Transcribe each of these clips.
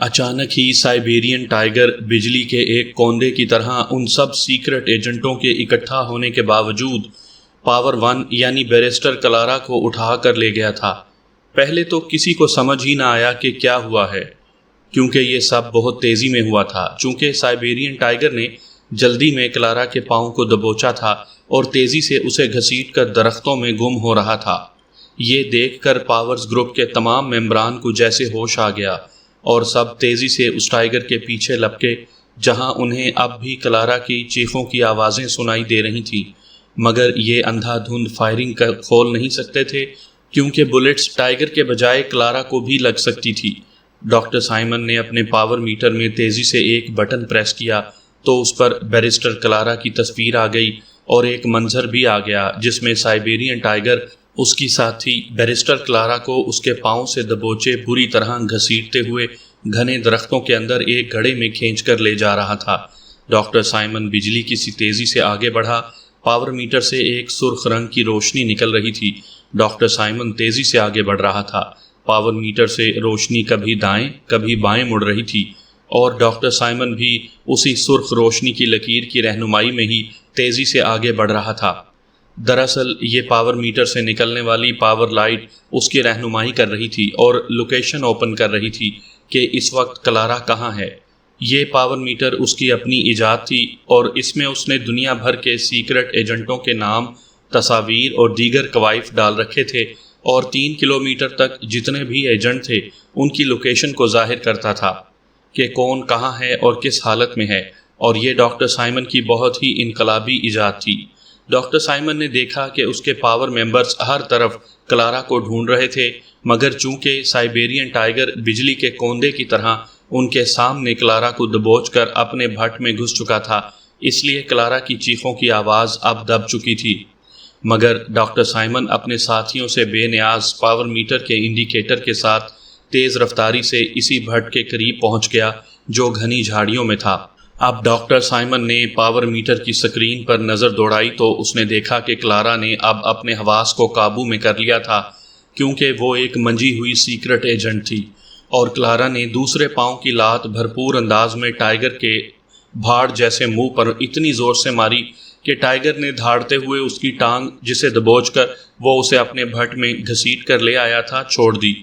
اچانک ہی Siberian tiger بجلی کے ایک کوندے کی طرح ان سب سیکرٹ ایجنٹوں کے اکٹھا ہونے کے باوجود پاور ون یعنی بیرسٹر کلارا کو اٹھا کر لے گیا تھا۔ پہلے تو کسی کو سمجھ ہی نہ آیا کہ کیا ہوا ہے، کیونکہ یہ سب بہت تیزی میں ہوا تھا۔ چونکہ سائبیرین ٹائیگر نے جلدی میں کلارا کے پاؤں کو دبوچا تھا اور تیزی سے اسے گھسیٹ کر درختوں میں گم ہو رہا تھا۔ یہ دیکھ کر پاورز گروپ کے تمام ممبران کو جیسے ہوش آ گیا اور سب تیزی سے اس ٹائیگر کے پیچھے لپکے، جہاں انہیں اب بھی کلارا کی چیخوں کی آوازیں سنائی دے رہی تھیں، مگر یہ اندھا دھند فائرنگ کھول نہیں سکتے تھے کیونکہ بلٹس ٹائیگر کے بجائے کلارا کو بھی لگ سکتی تھی۔ ڈاکٹر سائمن نے اپنے پاور میٹر میں تیزی سے ایک بٹن پریس کیا تو اس پر بیرسٹر کلارا کی تصویر آ گئی اور ایک منظر بھی آ گیا جس میں سائبیرین ٹائیگر اس کی ساتھی بیرسٹر کلارا کو اس کے پاؤں سے دبوچے بری طرح گھسیٹتے ہوئے گھنے درختوں کے اندر ایک گڑھے میں کھینچ کر لے جا رہا تھا۔ ڈاکٹر سائمن بجلی کی سی تیزی سے آگے بڑھا۔ پاور میٹر سے ایک سرخ رنگ کی روشنی نکل رہی تھی۔ ڈاکٹر سائمن تیزی سے آگے بڑھ رہا تھا۔ پاور میٹر سے روشنی کبھی دائیں کبھی بائیں مڑ رہی تھی اور ڈاکٹر سائمن بھی اسی سرخ روشنی کی لکیر کی رہنمائی میں ہی تیزی سے آگے بڑھ رہا تھا۔ دراصل یہ پاور میٹر سے نکلنے والی پاور لائٹ اس کی رہنمائی کر رہی تھی اور لوکیشن اوپن کر رہی تھی کہ اس وقت کلارا کہاں ہے۔ یہ پاور میٹر اس کی اپنی ایجاد تھی اور اس میں اس نے دنیا بھر کے سیکرٹ ایجنٹوں کے نام، تصاویر اور دیگر کوائف ڈال رکھے تھے اور 3 کلومیٹر تک جتنے بھی ایجنٹ تھے ان کی لوکیشن کو ظاہر کرتا تھا کہ کون کہاں ہے اور کس حالت میں ہے، اور یہ ڈاکٹر سائمن کی بہت ہی انقلابی ایجاد تھی۔ ڈاکٹر سائمن نے دیکھا کہ اس کے پاور ممبرز ہر طرف کلارا کو ڈھونڈ رہے تھے، مگر چونکہ سائبیرین ٹائیگر بجلی کے کوندے کی طرح ان کے سامنے کلارا کو دبوچ کر اپنے بھٹ میں گھس چکا تھا، اس لیے کلارا کی چیخوں کی آواز اب دب چکی تھی۔ مگر ڈاکٹر سائمن اپنے ساتھیوں سے بے نیاز پاور میٹر کے انڈیکیٹر کے ساتھ تیز رفتاری سے اسی بھٹ کے قریب پہنچ گیا جو گھنی جھاڑیوں میں تھا۔ اب ڈاکٹر سائمن نے پاور میٹر کی سکرین پر نظر دوڑائی تو اس نے دیکھا کہ کلارا نے اب اپنے حواس کو قابو میں کر لیا تھا، کیونکہ وہ ایک منجی ہوئی سیکرٹ ایجنٹ تھی، اور کلارا نے دوسرے پاؤں کی لات بھرپور انداز میں ٹائیگر کے بھاڑ جیسے منہ پر اتنی زور سے ماری کہ ٹائیگر نے دھاڑتے ہوئے اس کی ٹانگ، جسے دبوچ کر وہ اسے اپنے بھٹ میں گھسیٹ کر لے آیا تھا، چھوڑ دی۔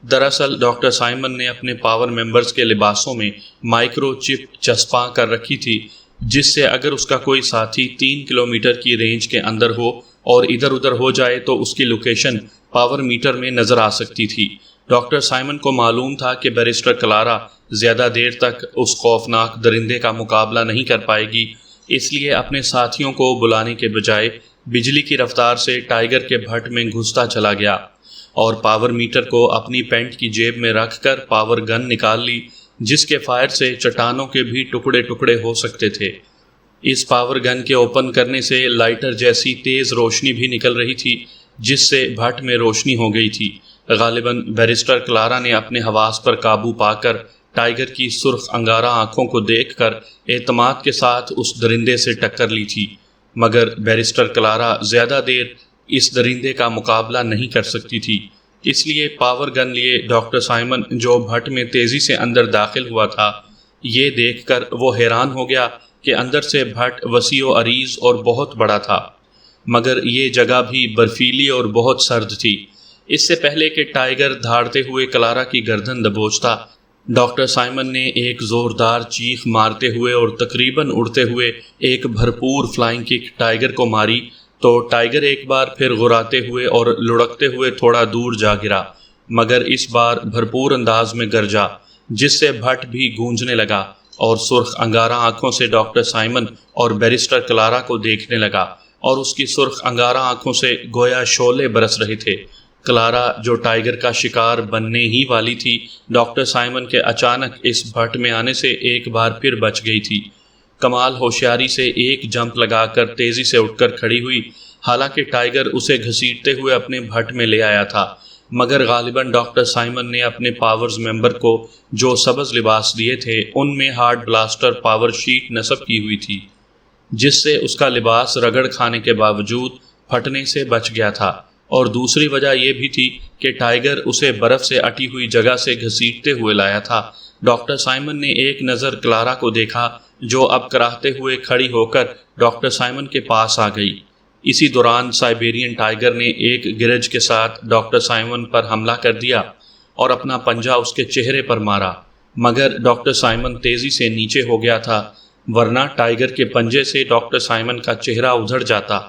دراصل ڈاکٹر سائمن نے اپنے پاور ممبرز کے لباسوں میں مائکرو چپ چسپاں کر رکھی تھی، جس سے اگر اس کا کوئی ساتھی 3 کلومیٹر کی رینج کے اندر ہو اور ادھر ادھر ہو جائے تو اس کی لوکیشن پاور میٹر میں نظر آ سکتی تھی۔ ڈاکٹر سائمن کو معلوم تھا کہ بیرسٹر کلارا زیادہ دیر تک اس خوفناک درندے کا مقابلہ نہیں کر پائے گی، اس لیے اپنے ساتھیوں کو بلانے کے بجائے بجلی کی رفتار سے ٹائیگر کے بھٹ میں گھستا چلا گیا اور پاور میٹر کو اپنی پینٹ کی جیب میں رکھ کر پاور گن نکال لی، جس کے فائر سے چٹانوں کے بھی ٹکڑے ٹکڑے ہو سکتے تھے۔ اس پاور گن کے اوپن کرنے سے لائٹر جیسی تیز روشنی بھی نکل رہی تھی، جس سے بھٹ میں روشنی ہو گئی تھی۔ غالباً بیرسٹر کلارا نے اپنے حواس پر قابو پا کر ٹائیگر کی سرخ انگارہ آنکھوں کو دیکھ کر اعتماد کے ساتھ اس درندے سے ٹکر لی تھی، مگر بیرسٹر کلارا زیادہ دیر اس درندے کا مقابلہ نہیں کر سکتی تھی۔ اس لیے پاور گن لیے ڈاکٹر سائمن، جو بھٹ میں تیزی سے اندر داخل ہوا تھا، یہ دیکھ کر وہ حیران ہو گیا کہ اندر سے بھٹ وسیع و عریض اور بہت بڑا تھا، مگر یہ جگہ بھی برفیلی اور بہت سرد تھی۔ اس سے پہلے کہ ٹائیگر دھاڑتے ہوئے کلارا کی گردن دبوچتا، ڈاکٹر سائمن نے ایک زوردار چیخ مارتے ہوئے اور تقریباً اڑتے ہوئے ایک بھرپور فلائنگ کک ٹائیگر کو ماری تو ٹائیگر ایک بار پھر غراتے ہوئے اور لڑکتے ہوئے تھوڑا دور جا گرا، مگر اس بار بھرپور انداز میں گرجا، جس سے بھٹ بھی گونجنے لگا اور سرخ انگارہ آنکھوں سے ڈاکٹر سائمن اور بیرسٹر کلارا کو دیکھنے لگا، اور اس کی سرخ انگارہ آنکھوں سے گویا شعلے برس رہے تھے۔ کلارا، جو ٹائیگر کا شکار بننے ہی والی تھی، ڈاکٹر سائمن کے اچانک اس بھٹ میں آنے سے ایک بار پھر بچ گئی تھی۔ کمال ہوشیاری سے ایک جمپ لگا کر تیزی سے اٹھ کر کھڑی ہوئی، حالانکہ ٹائیگر اسے گھسیٹتے ہوئے اپنے بھٹ میں لے آیا تھا، مگر غالباً ڈاکٹر سائمن نے اپنے پاورز ممبر کو جو سبز لباس دیے تھے ان میں ہارڈ بلاسٹر پاور شیٹ نصب کی ہوئی تھی، جس سے اس کا لباس رگڑ کھانے کے باوجود پھٹنے سے بچ گیا تھا۔ اور دوسری وجہ یہ بھی تھی کہ ٹائیگر اسے برف سے اٹی ہوئی جگہ سے گھسیٹتے ہوئے لایا تھا۔ ڈاکٹر سائمن نے ایک نظر کلارا کو دیکھا جو اب کراہتے ہوئے کھڑی ہو کر ڈاکٹر سائمن کے پاس آ گئی۔ اسی دوران سائبیرین ٹائیگر نے ایک گرج کے ساتھ ڈاکٹر سائمن پر حملہ کر دیا اور اپنا پنجہ اس کے چہرے پر مارا، مگر ڈاکٹر سائمن تیزی سے نیچے ہو گیا تھا، ورنہ ٹائیگر کے پنجے سے ڈاکٹر سائمن کا چہرہ ادھڑ جاتا۔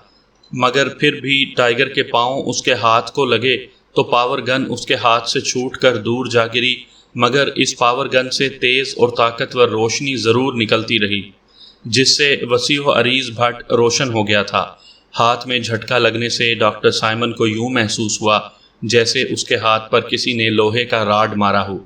مگر پھر بھی ٹائیگر کے پاؤں اس کے ہاتھ کو لگے تو پاور گن اس کے ہاتھ سے چھوٹ کر دور جا گری، مگر اس پاور گن سے تیز اور طاقتور روشنی ضرور نکلتی رہی، جس سے وسیع و عریض بھٹ روشن ہو گیا تھا۔ ہاتھ میں جھٹکا لگنے سے ڈاکٹر سائمن کو یوں محسوس ہوا جیسے اس کے ہاتھ پر کسی نے لوہے کا راڈ مارا ہو،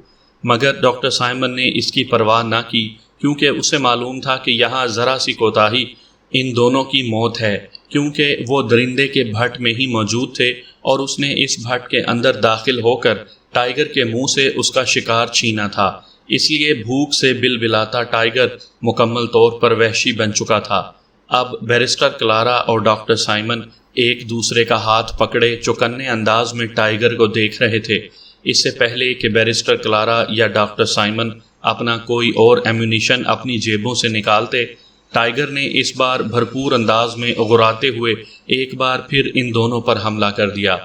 مگر ڈاکٹر سائمن نے اس کی پرواہ نہ کی، کیونکہ اسے معلوم تھا کہ یہاں ذرا سی کوتاہی ان دونوں کی موت ہے، کیونکہ وہ درندے کے بھٹ میں ہی موجود تھے اور اس نے اس بھٹ کے اندر داخل ہو کر ٹائیگر کے منہ سے اس کا شکار چھینا تھا۔ اس لیے بھوک سے بلبلاتا ٹائیگر مکمل طور پر وحشی بن چکا تھا۔ اب بیرسٹر کلارا اور ڈاکٹر سائمن ایک دوسرے کا ہاتھ پکڑے چوکنے انداز میں ٹائیگر کو دیکھ رہے تھے۔ اس سے پہلے کہ بیرسٹر کلارا یا ڈاکٹر سائمن اپنا کوئی اور ایمونیشن اپنی جیبوں سے نکالتے، ٹائیگر نے اس بار بھرپور انداز میں اغراتے ہوئے ایک بار پھر ان دونوں پر حملہ کر دیا۔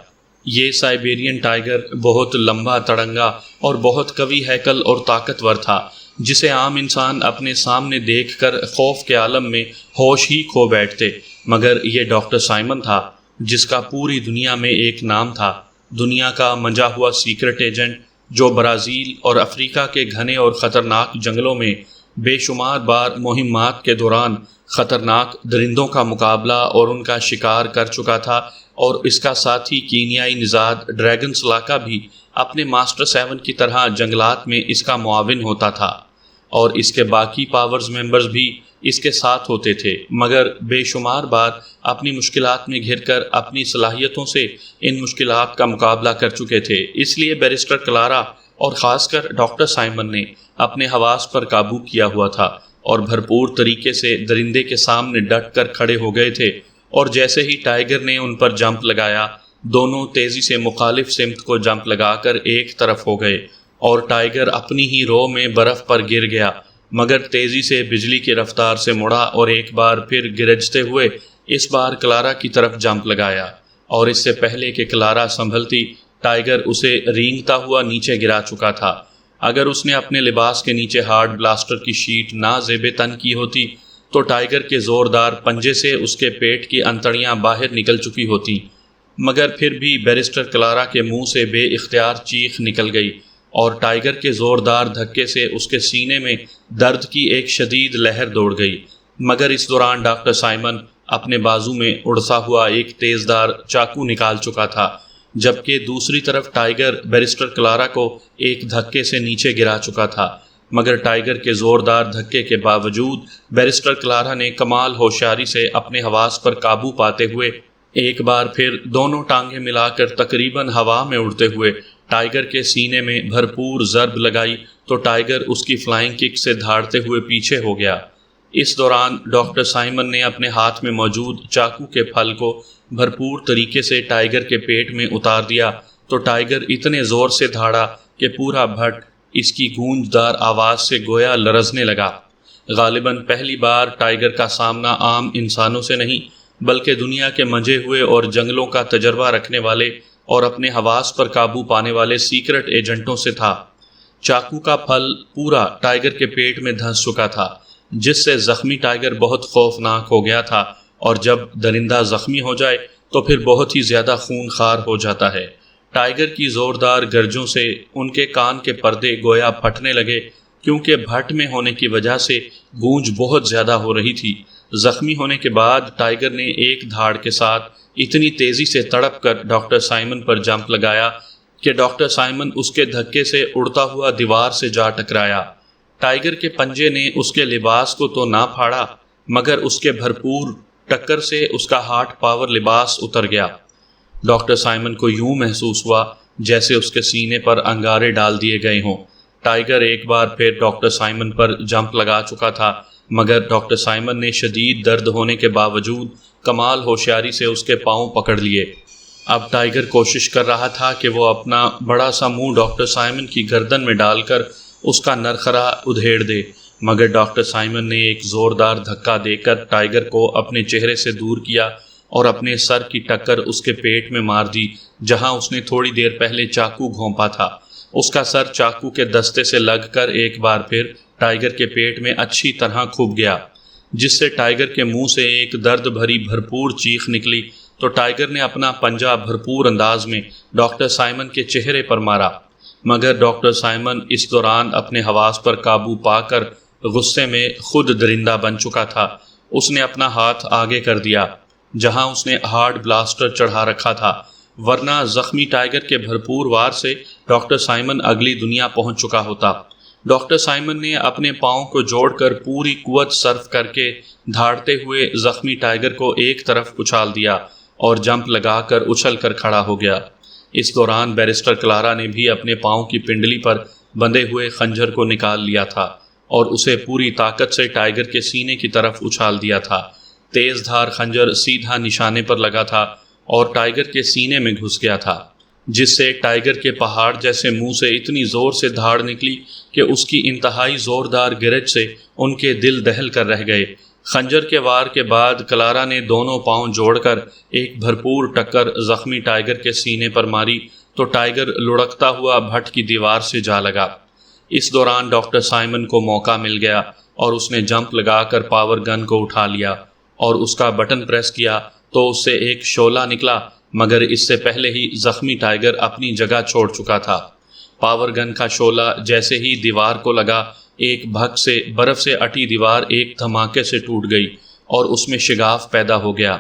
یہ سائبیرین ٹائیگر بہت لمبا تڑنگا اور بہت قوی ہیکل اور طاقتور تھا، جسے عام انسان اپنے سامنے دیکھ کر خوف کے عالم میں ہوش ہی کھو بیٹھتے، مگر یہ ڈاکٹر سائمن تھا جس کا پوری دنیا میں ایک نام تھا، دنیا کا منجا ہوا سیکرٹ ایجنٹ جو برازیل اور افریقہ کے گھنے اور خطرناک جنگلوں میں بے شمار بار مہمات کے دوران خطرناک درندوں کا مقابلہ اور ان کا شکار کر چکا تھا، اور اس کا ساتھی کینیائی نژاد ڈریگن سلاکا بھی اپنے ماسٹر 7 کی طرح جنگلات میں اس کا معاون ہوتا تھا، اور اس کے باقی پاورز ممبرز بھی اس کے ساتھ ہوتے تھے، مگر بے شمار بار اپنی مشکلات میں گھر کر اپنی صلاحیتوں سے ان مشکلات کا مقابلہ کر چکے تھے۔ اس لیے بیرسٹر کلارا اور خاص کر ڈاکٹر سائمن نے اپنے حواس پر قابو کیا ہوا تھا اور بھرپور طریقے سے درندے کے سامنے ڈٹ کر کھڑے ہو گئے تھے، اور جیسے ہی ٹائیگر نے ان پر جمپ لگایا، دونوں تیزی سے مخالف سمت کو جمپ لگا کر ایک طرف ہو گئے، اور ٹائیگر اپنی ہی رو میں برف پر گر گیا، مگر تیزی سے بجلی کی رفتار سے مڑا اور ایک بار پھر گرجتے ہوئے اس بار کلارا کی طرف جمپ لگایا، اور اس سے پہلے کہ کلارا سنبھلتی، ٹائیگر اسے رینگتا ہوا نیچے گرا چکا تھا۔ اگر اس نے اپنے لباس کے نیچے ہارڈ بلاسٹر کی شیٹ نہ زیب تن کی ہوتی تو ٹائیگر کے زوردار پنجے سے اس کے پیٹ کی انتڑیاں باہر نکل چکی ہوتی، مگر پھر بھی بیرسٹر کلارا کے منہ سے بے اختیار چیخ نکل گئی، اور ٹائیگر کے زوردار دھکے سے اس کے سینے میں درد کی ایک شدید لہر دوڑ گئی، مگر اس دوران ڈاکٹر سائمن اپنے بازو میں اڑتا ہوا ایک تیزدار چاقو نکال چکا تھا، جبکہ دوسری طرف ٹائیگر بیرسٹر کلارا کو ایک دھکے سے نیچے گرا چکا تھا، مگر ٹائیگر کے زوردار دھکے کے باوجود بیرسٹر کلارا نے کمال ہوشیاری سے اپنے حواس پر قابو پاتے ہوئے ایک بار پھر دونوں ٹانگیں ملا کر تقریباً ہوا میں اڑتے ہوئے ٹائیگر کے سینے میں بھرپور ضرب لگائی تو ٹائیگر اس کی فلائنگ کک سے دھاڑتے ہوئے پیچھے ہو گیا۔ اس دوران ڈاکٹر سائمن نے اپنے ہاتھ میں موجود چاقو کے پھل کو بھرپور طریقے سے ٹائیگر کے پیٹ میں اتار دیا تو ٹائیگر اتنے زور سے دھاڑا کہ پورا بھٹ اس کی گونجدار آواز سے گویا لرزنے لگا۔ غالباً پہلی بار ٹائیگر کا سامنا عام انسانوں سے نہیں بلکہ دنیا کے منجے ہوئے اور جنگلوں کا تجربہ رکھنے والے اور اپنے حواس پر قابو پانے والے سیکرٹ ایجنٹوں سے تھا۔ چاقو کا پھل پورا ٹائیگر کے پیٹ میں دھنس چکا تھا، جس سے زخمی ٹائیگر بہت خوفناک ہو گیا تھا، اور جب درندہ زخمی ہو جائے تو پھر بہت ہی زیادہ خون خوار ہو جاتا ہے۔ ٹائیگر کی زوردار گرجوں سے ان کے کان کے پردے گویا پھٹنے لگے، کیونکہ بھٹ میں ہونے کی وجہ سے گونج بہت زیادہ ہو رہی تھی۔ زخمی ہونے کے بعد ٹائیگر نے ایک دھاڑ کے ساتھ اتنی تیزی سے تڑپ کر ڈاکٹر سائمن پر جمپ لگایا کہ ڈاکٹر سائمن اس کے دھکے سے اڑتا ہوا دیوار سے جا ٹکرایا۔ ٹائیگر کے پنجے نے اس کے لباس کو تو نہ پھاڑا، مگر اس کے بھرپور ٹکر سے اس کا ہارٹ پاور لباس اتر گیا۔ ڈاکٹر سائمن کو یوں محسوس ہوا جیسے اس کے سینے پر انگارے ڈال دیے گئے ہوں۔ ٹائیگر ایک بار پھر ڈاکٹر سائمن پر جمپ لگا چکا تھا، مگر ڈاکٹر سائمن نے شدید درد ہونے کے باوجود کمال ہوشیاری سے اس کے پاؤں پکڑ لیے۔ اب ٹائیگر کوشش کر رہا تھا کہ وہ اپنا بڑا سا منہ ڈاکٹر سائمن کی گردن میں ڈال کر اس کا نرخرا ادھیڑ دے، مگر ڈاکٹر سائمن نے ایک زوردار دھکا دے کر ٹائیگر کو اپنے چہرے سے دور کیا اور اپنے سر کی ٹکر اس کے پیٹ میں مار دی، جہاں اس نے تھوڑی دیر پہلے چاقو گھونپا تھا۔ اس کا سر چاقو کے دستے سے لگ کر ایک بار پھر ٹائیگر کے پیٹ میں اچھی طرح کھپ گیا، جس سے ٹائیگر کے منہ سے ایک درد بھری بھرپور چیخ نکلی تو ٹائیگر نے اپنا پنجہ بھرپور انداز میں ڈاکٹر سائمن کے چہرے پر مارا، مگر ڈاکٹر سائمن اس دوران اپنے حواس پر قابو پا کر غصے میں خود درندہ بن چکا تھا۔ اس نے اپنا ہاتھ آگے کر دیا جہاں اس نے ہارڈ بلاسٹر چڑھا رکھا تھا، ورنہ زخمی ٹائیگر کے بھرپور وار سے ڈاکٹر سائمن اگلی دنیا پہنچ چکا ہوتا۔ ڈاکٹر سائمن نے اپنے پاؤں کو جوڑ کر پوری قوت صرف کر کے دھاڑتے ہوئے زخمی ٹائیگر کو ایک طرف اچھال دیا اور جمپ لگا کر اچھل کر کھڑا ہو گیا۔ اس دوران بیرسٹر کلارا نے بھی اپنے پاؤں کی پنڈلی پر بندھے ہوئے خنجر کو نکال لیا تھا اور اسے پوری طاقت سے ٹائیگر کے سینے کی طرف اچھال دیا تھا۔ تیز دھار خنجر سیدھا نشانے پر لگا تھا اور ٹائیگر کے سینے میں گھس گیا تھا، جس سے ٹائیگر کے پہاڑ جیسے منہ سے اتنی زور سے دھاڑ نکلی کہ اس کی انتہائی زوردار گرج سے ان کے دل دہل کر رہ گئے۔ خنجر کے وار کے بعد کلارا نے دونوں پاؤں جوڑ کر ایک بھرپور ٹکر زخمی ٹائیگر کے سینے پر ماری تو ٹائیگر لڑکتا ہوا بھٹ کی دیوار سے جا لگا۔ اس دوران ڈاکٹر سائمن کو موقع مل گیا اور اس نے جمپ لگا کر پاور گن کو اٹھا لیا اور اس کا بٹن پریس کیا تو اس سے ایک شعلہ نکلا، مگر اس سے پہلے ہی زخمی ٹائیگر اپنی جگہ چھوڑ چکا تھا۔ پاور گن کا شعلہ جیسے ہی دیوار کو لگا، ایک بھگ سے برف سے اٹی دیوار ایک دھماکے سے ٹوٹ گئی اور اس میں شگاف پیدا ہو گیا۔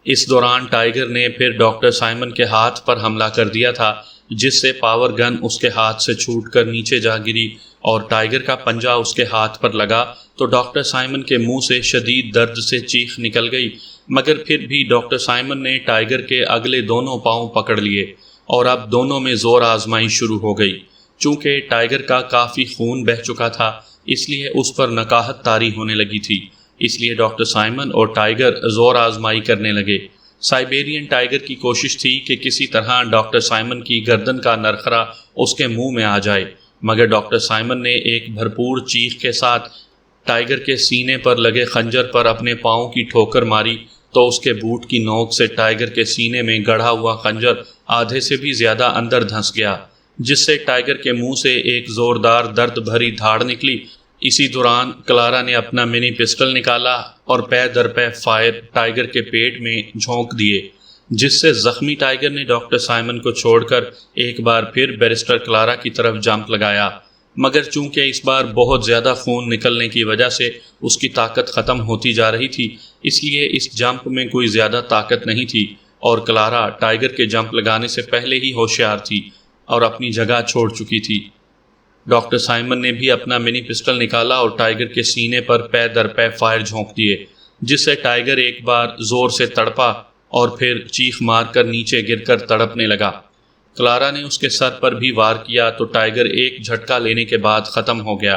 اس دوران ٹائیگر نے پھر ڈاکٹر سائمن کے ہاتھ پر حملہ کر دیا تھا، جس سے پاور گن اس کے ہاتھ سے چھوٹ کر نیچے جا گری اور ٹائیگر کا پنجہ اس کے ہاتھ پر لگا تو ڈاکٹر سائمن کے منہ سے شدید درد سے چیخ نکل گئی، مگر پھر بھی ڈاکٹر سائمن نے ٹائیگر کے اگلے دونوں پاؤں پکڑ لیے اور اب دونوں میں زور آزمائی شروع ہو گئی۔ چونکہ ٹائیگر کا کافی خون بہہ چکا تھا، اس لیے اس پر نکاہت طاری ہونے لگی تھی، اس لیے ڈاکٹر سائمن اور ٹائیگر زور آزمائی کرنے لگے۔ سائبیرین ٹائیگر کی کوشش تھی کہ کسی طرح ڈاکٹر سائمن کی گردن کا نرخرا اس کے منہ میں آ جائے، مگر ڈاکٹر سائمن نے ایک بھرپور چیخ کے ساتھ ٹائیگر کے سینے پر لگے خنجر پر اپنے پاؤں کی ٹھوکر ماری تو اس کے بوٹ کی نوک سے ٹائیگر کے سینے میں گڑھا ہوا خنجر آدھے سے بھی زیادہ اندر دھنس گیا، جس سے ٹائیگر کے منہ سے ایک زوردار درد بھری دھاڑ نکلی۔ اسی دوران کلارا نے اپنا منی پسٹل نکالا اور پے در پے فائر ٹائیگر کے پیٹ میں جھونک دیے، جس سے زخمی ٹائیگر نے ڈاکٹر سائمن کو چھوڑ کر ایک بار پھر بیرسٹر کلارا کی طرف جمپ لگایا، مگر چونکہ اس بار بہت زیادہ خون نکلنے کی وجہ سے اس کی طاقت ختم ہوتی جا رہی تھی، اس لیے اس جمپ میں کوئی زیادہ طاقت نہیں تھی اور کلارا ٹائیگر کے جمپ لگانے سے پہلے ہی ہوشیار تھی اور اپنی جگہ چھوڑ چکی تھی۔ ڈاکٹر سائمن نے بھی اپنا منی پسٹل نکالا اور ٹائیگر کے سینے پر پے در پے فائر جھونک دیے، جس سے ٹائیگر ایک بار زور سے تڑپا اور پھر چیخ مار کر نیچے گر کر تڑپنے لگا۔ کلارا نے اس کے سر پر بھی وار کیا تو ٹائیگر ایک جھٹکا لینے کے بعد ختم ہو گیا۔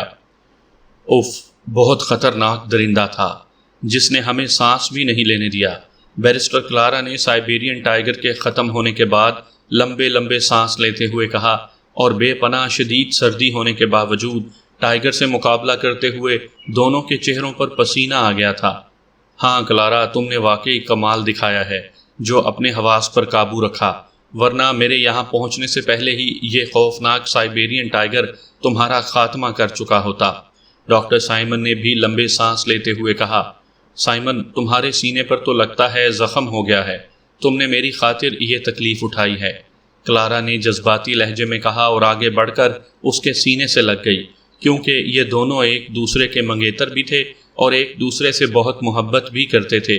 اف، بہت خطرناک درندہ تھا جس نے ہمیں سانس بھی نہیں لینے دیا۔ بیرسٹر کلارا نے سائبیرین ٹائیگر کے ختم ہونے کے بعد لمبے لمبے سانس لیتے ہوئے کہا، اور بے پناہ شدید سردی ہونے کے باوجود ٹائیگر سے مقابلہ کرتے ہوئے دونوں کے چہروں پر پسینہ آ گیا تھا۔ ہاں کلارا، تم نے واقعی کمال دکھایا ہے جو اپنے حواس پر قابو رکھا، ورنہ میرے یہاں پہنچنے سے پہلے ہی یہ خوفناک سائبیرین ٹائیگر تمہارا خاتمہ کر چکا ہوتا۔ ڈاکٹر سائمن نے بھی لمبے سانس لیتے ہوئے کہا، سائمن، تمہارے سینے پر تو لگتا ہے زخم ہو گیا ہے، تم نے میری خاطر یہ تکلیف اٹھائی ہے، کلارا نے جذباتی لہجے میں کہا اور آگے بڑھ کر اس کے سینے سے لگ گئی، کیونکہ یہ دونوں ایک دوسرے کے منگیتر بھی تھے اور ایک دوسرے سے بہت محبت بھی کرتے تھے،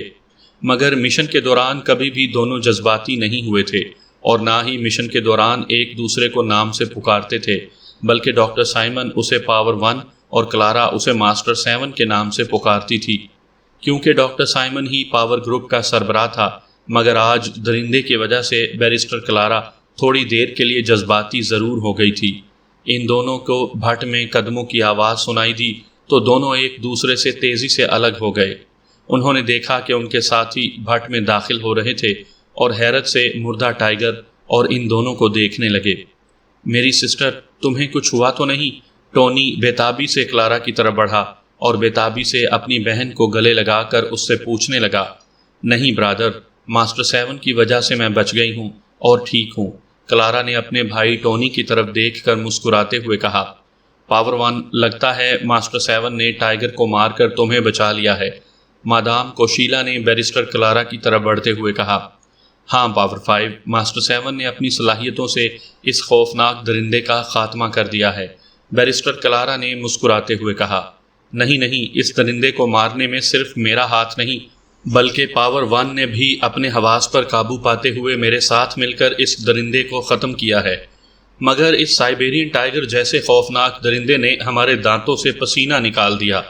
مگر مشن کے دوران کبھی بھی دونوں جذباتی نہیں ہوئے تھے اور نہ ہی مشن کے دوران ایک دوسرے کو نام سے پکارتے تھے، بلکہ ڈاکٹر سائمن اسے پاور 1 اور کلارا اسے ماسٹر 7 کے نام سے پکارتی تھی، کیونکہ ڈاکٹر سائمن ہی پاور گروپ کا سربراہ تھا۔ مگر آج درندے کی وجہ سے بیرسٹر کلارا تھوڑی دیر کے لیے جذباتی ضرور ہو گئی تھی۔ ان دونوں کو بھٹ میں قدموں کی آواز سنائی دی تو دونوں ایک دوسرے سے تیزی سے الگ ہو گئے۔ انہوں نے دیکھا کہ ان کے ساتھی بھٹ میں داخل ہو رہے تھے اور حیرت سے مردہ ٹائیگر اور ان دونوں کو دیکھنے لگے۔ میری سسٹر، تمہیں کچھ ہوا تو نہیں؟ ٹونی بےتابی سے کلارا کی طرف بڑھا اور بےتابی سے اپنی بہن کو گلے لگا کر اس سے پوچھنے لگا۔ نہیں برادر، ماسٹر 7 کی وجہ سے میں بچ گئی ہوں اور ٹھیک ہوں، کلارا نے اپنے بھائی ٹونی کی طرف دیکھ کر مسکراتے ہوئے کہا۔ پاور 1، لگتا ہے ماسٹر 7 نے ٹائیگر کو مار کر تمہیں بچا لیا ہے، مادام کوشیلا نے بیرسٹر کلارا کی طرف بڑھتے ہوئے کہا۔ ہاں پاور 5، ماسٹر 7 نے اپنی صلاحیتوں سے اس خوفناک درندے کا خاتمہ کر دیا ہے، بیرسٹر کلارا نے مسکراتے ہوئے کہا۔ نہیں، اس درندے کو مارنے میں صرف میرا ہاتھ نہیں بلکہ پاور 1 نے بھی اپنے حواس پر قابو پاتے ہوئے میرے ساتھ مل کر اس درندے کو ختم کیا ہے، مگر اس سائبیرین ٹائیگر جیسے خوفناک درندے نے ہمارے دانتوں سے پسینہ نکال دیا،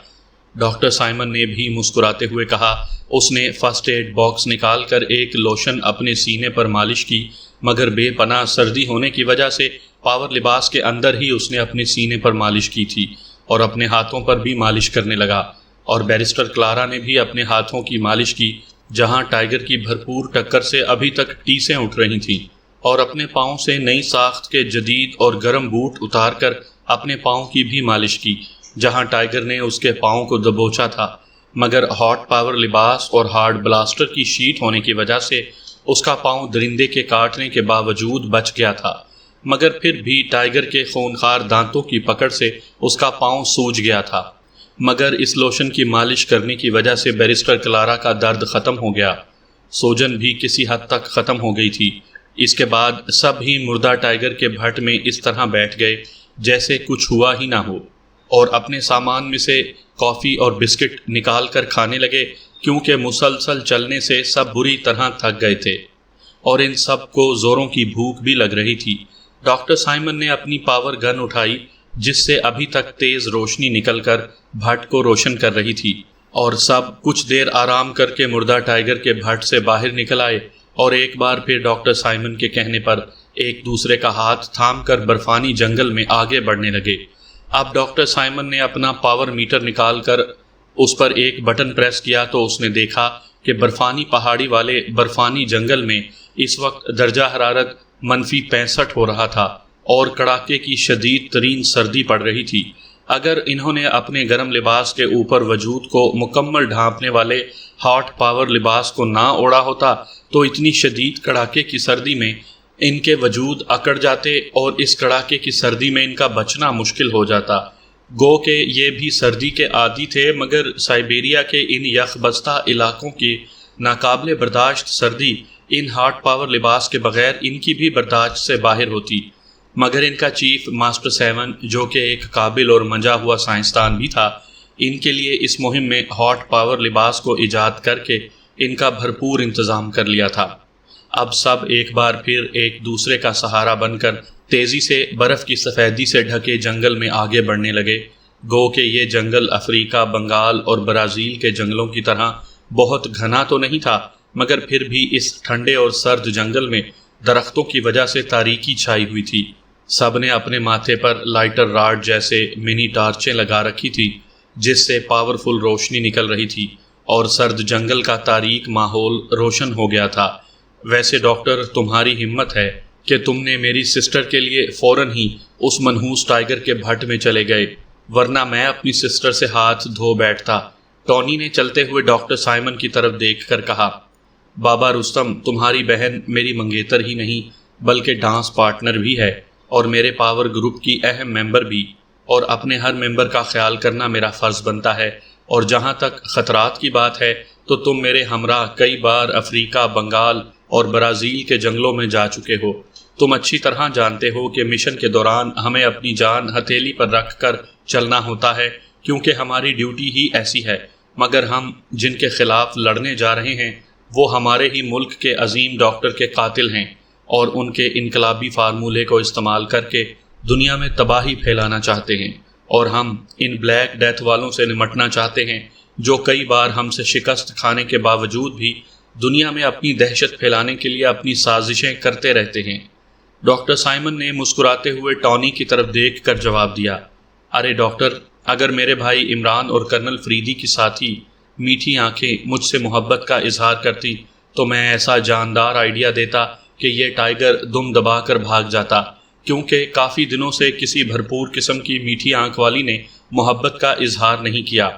ڈاکٹر سائمن نے بھی مسکراتے ہوئے کہا۔ اس نے فرسٹ ایڈ باکس نکال کر ایک لوشن اپنے سینے پر مالش کی، مگر بے پناہ سردی ہونے کی وجہ سے پاور لباس کے اندر ہی اس نے اپنے سینے پر مالش کی تھی اور اپنے ہاتھوں پر بھی مالش کرنے لگا، اور بیرسٹر کلارا نے بھی اپنے ہاتھوں کی مالش کی جہاں ٹائیگر کی بھرپور ٹکر سے ابھی تک ٹیسیں اٹھ رہی تھیں، اور اپنے پاؤں سے نئی ساخت کے جدید اور گرم بوٹ اتار کر اپنے پاؤں کی بھی مالش کی جہاں ٹائیگر نے اس کے پاؤں کو دبوچا تھا، مگر ہاٹ پاور لباس اور ہارڈ بلاسٹر کی شیٹ ہونے کی وجہ سے اس کا پاؤں درندے کے کاٹنے کے باوجود بچ گیا تھا، مگر پھر بھی ٹائیگر کے خونخوار دانتوں کی پکڑ سے اس کا پاؤں سوج گیا تھا، مگر اس لوشن کی مالش کرنے کی وجہ سے بیرسٹر کلارا کا درد ختم ہو گیا، سوجن بھی کسی حد تک ختم ہو گئی تھی۔ اس کے بعد سب ہی مردہ ٹائیگر کے بھٹ میں اس طرح بیٹھ گئے جیسے کچھ ہوا ہی نہ ہو، اور اپنے سامان میں سے کافی اور بسکٹ نکال کر کھانے لگے، کیونکہ مسلسل چلنے سے سب بری طرح تھک گئے تھے اور ان سب کو زوروں کی بھوک بھی لگ رہی تھی۔ ڈاکٹر سائمن نے اپنی پاور گن اٹھائی جس سے ابھی تک تیز روشنی نکل کر بھٹ کو روشن کر رہی تھی، اور سب کچھ دیر آرام کر کے مردہ ٹائیگر کے بھٹ سے باہر نکل آئے اور ایک بار پھر ڈاکٹر سائمن کے کہنے پر ایک دوسرے کا ہاتھ تھام کر برفانی جنگل میں آگے بڑھنے لگے۔ اب ڈاکٹر سائمن نے اپنا پاور میٹر نکال کر اس پر ایک بٹن پریس کیا تو اس نے دیکھا کہ برفانی پہاڑی والے برفانی جنگل میں اس وقت درجہ حرارت -65 ہو رہا تھا اور کڑاکے کی شدید ترین سردی پڑ رہی تھی۔ اگر انہوں نے اپنے گرم لباس کے اوپر وجود کو مکمل ڈھانپنے والے ہاٹ پاور لباس کو نہ اوڑھا ہوتا تو اتنی شدید کڑاکے کی سردی میں ان کے وجود اکڑ جاتے اور اس کڑاکے کی سردی میں ان کا بچنا مشکل ہو جاتا۔ گو کہ یہ بھی سردی کے عادی تھے، مگر سائبیریا کے ان یخ بستہ علاقوں کی ناقابل برداشت سردی ان ہاٹ پاور لباس کے بغیر ان کی بھی برداشت سے باہر ہوتی، مگر ان کا چیف ماسٹر 7 جو کہ ایک قابل اور منجا ہوا سائنسدان بھی تھا، ان کے لیے اس مہم میں ہاٹ پاور لباس کو ایجاد کر کے ان کا بھرپور انتظام کر لیا تھا۔ اب سب ایک بار پھر ایک دوسرے کا سہارا بن کر تیزی سے برف کی سفیدی سے ڈھکے جنگل میں آگے بڑھنے لگے۔ گو کہ یہ جنگل افریقہ، بنگال اور برازیل کے جنگلوں کی طرح بہت گھنا تو نہیں تھا، مگر پھر بھی اس ٹھنڈے اور سرد جنگل میں درختوں کی وجہ سے تاریکی چھائی ہوئی تھی۔ سب نے اپنے ماتھے پر لائٹر راڈ جیسے منی ٹارچیں لگا رکھی تھی جس سے پاورفل روشنی نکل رہی تھی، اور سرد جنگل کا تاریک ماحول روشن ہو گیا تھا۔ ویسے ڈاکٹر، تمہاری ہمت ہے کہ تم نے میری سسٹر کے لیے فوراً ہی اس منحوس ٹائیگر کے بھٹ میں چلے گئے، ورنہ میں اپنی سسٹر سے ہاتھ دھو بیٹھتا، ٹونی نے چلتے ہوئے ڈاکٹر سائمن کی طرف دیکھ کر کہا۔ بابا رستم، تمہاری بہن میری منگیتر ہی نہیں بلکہ ڈانس پارٹنر بھی ہے اور میرے پاور گروپ کی اہم ممبر بھی، اور اپنے ہر ممبر کا خیال کرنا میرا فرض بنتا ہے، اور جہاں تک خطرات کی بات ہے تو تم میرے ہمراہ کئی بار افریقہ، بنگال اور برازیل کے جنگلوں میں جا چکے ہو۔ تم اچھی طرح جانتے ہو کہ مشن کے دوران ہمیں اپنی جان ہتھیلی پر رکھ کر چلنا ہوتا ہے، کیونکہ ہماری ڈیوٹی ہی ایسی ہے، مگر ہم جن کے خلاف لڑنے جا رہے ہیں وہ ہمارے ہی ملک کے عظیم ڈاکٹر کے قاتل ہیں، اور ان کے انقلابی فارمولے کو استعمال کر کے دنیا میں تباہی پھیلانا چاہتے ہیں، اور ہم ان بلیک ڈیتھ والوں سے نمٹنا چاہتے ہیں جو کئی بار ہم سے شکست کھانے کے باوجود بھی دنیا میں اپنی دہشت پھیلانے کے لیے اپنی سازشیں کرتے رہتے ہیں۔ ڈاکٹر سائمن نے مسکراتے ہوئے ٹونی کی طرف دیکھ کر جواب دیا، ارے ڈاکٹر، اگر میرے بھائی عمران اور کرنل فریدی کی ساتھی میٹھی آنکھیں مجھ سے محبت کا اظہار کرتی تو میں ایسا جاندار آئیڈیا دیتا کہ یہ ٹائیگر دم دبا کر بھاگ جاتا، کیونکہ کافی دنوں سے کسی بھرپور قسم کی میٹھی آنکھ والی نے محبت کا اظہار نہیں کیا۔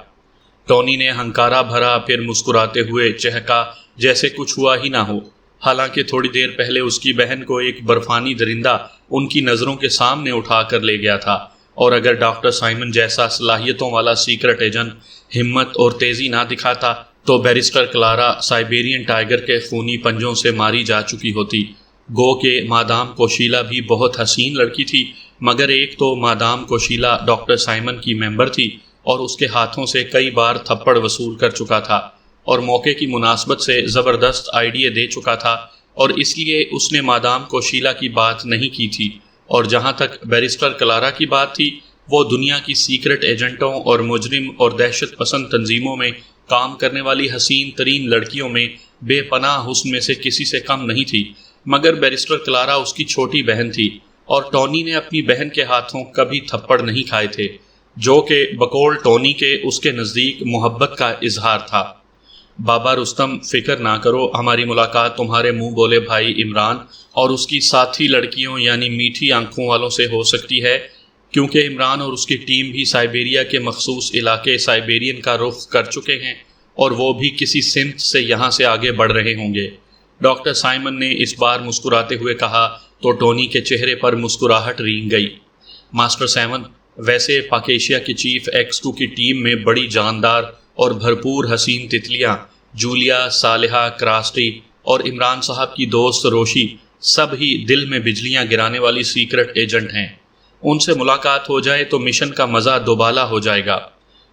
ٹونی نے ہنکارا بھرا، پھر مسکراتے ہوئے چہکا جیسے کچھ ہوا ہی نہ ہو، حالانکہ تھوڑی دیر پہلے اس کی بہن کو ایک برفانی درندہ ان کی نظروں کے سامنے اٹھا کر لے گیا تھا، اور اگر ڈاکٹر سائمن جیسا صلاحیتوں والا سیکرٹ ایجنٹ ہمت اور تیزی نہ دکھاتا تو بیرسٹر کلارا سائبیرین ٹائیگر کے خونی پنجوں سے ماری جا چکی ہوتی۔ گو کہ مادام کوشیلا بھی بہت حسین لڑکی تھی، مگر ایک تو مادام کوشیلا ڈاکٹر سائمن کی ممبر تھی اور اس کے ہاتھوں سے کئی بار تھپڑ وصول کر چکا تھا، اور موقع کی مناسبت سے زبردست آئیڈیا دے چکا تھا، اور اس لیے اس نے مادام کوشیلا کی بات نہیں کی تھی۔ اور جہاں تک بیرسٹر کلارا کی بات تھی، وہ دنیا کی سیکرٹ ایجنٹوں اور مجرم اور دہشت پسند تنظیموں میں کام کرنے والی حسین ترین لڑکیوں میں بے پناہ حسن میں سے کسی سے کم نہیں تھی، مگر بیرسٹر کلارا اس کی چھوٹی بہن تھی، اور ٹونی نے اپنی بہن کے ہاتھوں کبھی تھپڑ نہیں کھائے تھے، جو کہ بقول ٹونی کے اس کے نزدیک محبت کا اظہار تھا۔ بابا رستم، فکر نہ کرو، ہماری ملاقات تمہارے منہ بولے بھائی عمران اور اس کی ساتھی لڑکیوں یعنی میٹھی آنکھوں والوں سے ہو سکتی ہے، کیونکہ عمران اور اس کی ٹیم بھی سائبیریا کے مخصوص علاقے سائبیرین کا رخ کر چکے ہیں، اور وہ بھی کسی سمت سے یہاں سے آگے بڑھ رہے ہوں گے۔ ڈاکٹر سائمن نے اس بار مسکراتے ہوئے کہا تو ٹونی کے چہرے پر مسکراہٹ رینگ گئی۔ ماسٹر سیون، ویسے پاکیشیا کی چیف ایکس2 کی ٹیم میں بڑی جاندار اور بھرپور حسین تتلیاں، جولیا، صالحہ، کراسٹی اور عمران صاحب کی دوست روشی، سب ہی دل میں بجلیاں گرانے والی سیکرٹ ایجنٹ ہیں۔ ان سے ملاقات ہو جائے تو مشن کا مزہ دوبالا ہو جائے گا۔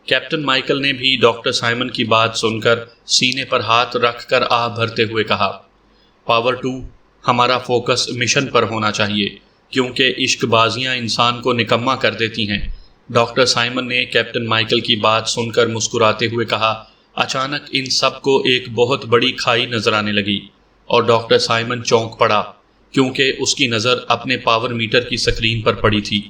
کیپٹن مائیکل نے بھی ڈاکٹر سائمن کی بات سن کر سینے پر ہاتھ رکھ کر آہ بھرتے ہوئے کہا، پاور 2، ہمارا فوکس مشن پر ہونا چاہیے، کیونکہ عشق بازیاں انسان کو نکما کر دیتی ہیں۔ ڈاکٹر سائمن نے کیپٹن مائیکل کی بات سن کر مسکراتے ہوئے کہا۔ اچانک ان سب کو ایک بہت بڑی کھائی نظر آنے لگی، اور ڈاکٹر سائمن چونک پڑا، کیونکہ اس کی نظر اپنے پاور میٹر کی سکرین پر پڑی تھی۔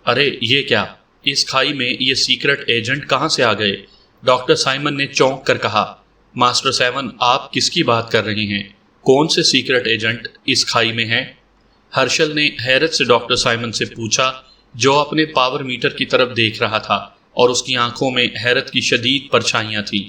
ارے یہ کیا؟ اس کھائی میں یہ سیکرٹ ایجنٹ کہاں سے آ گئے؟ ڈاکٹر سائمن نے چونک کر کہا۔ ماسٹر سیون، آپ کس کی بات کر رہے ہیں؟ کون سے سیکرٹ ایجنٹ اس کھائی میں ہیں؟ ہرشل نے حیرت سے ڈاکٹر سائمن سے پوچھا، جو اپنے پاور میٹر کی طرف دیکھ رہا تھا، اور اس کی آنکھوں میں حیرت کی شدید پرچھائیاں تھیں۔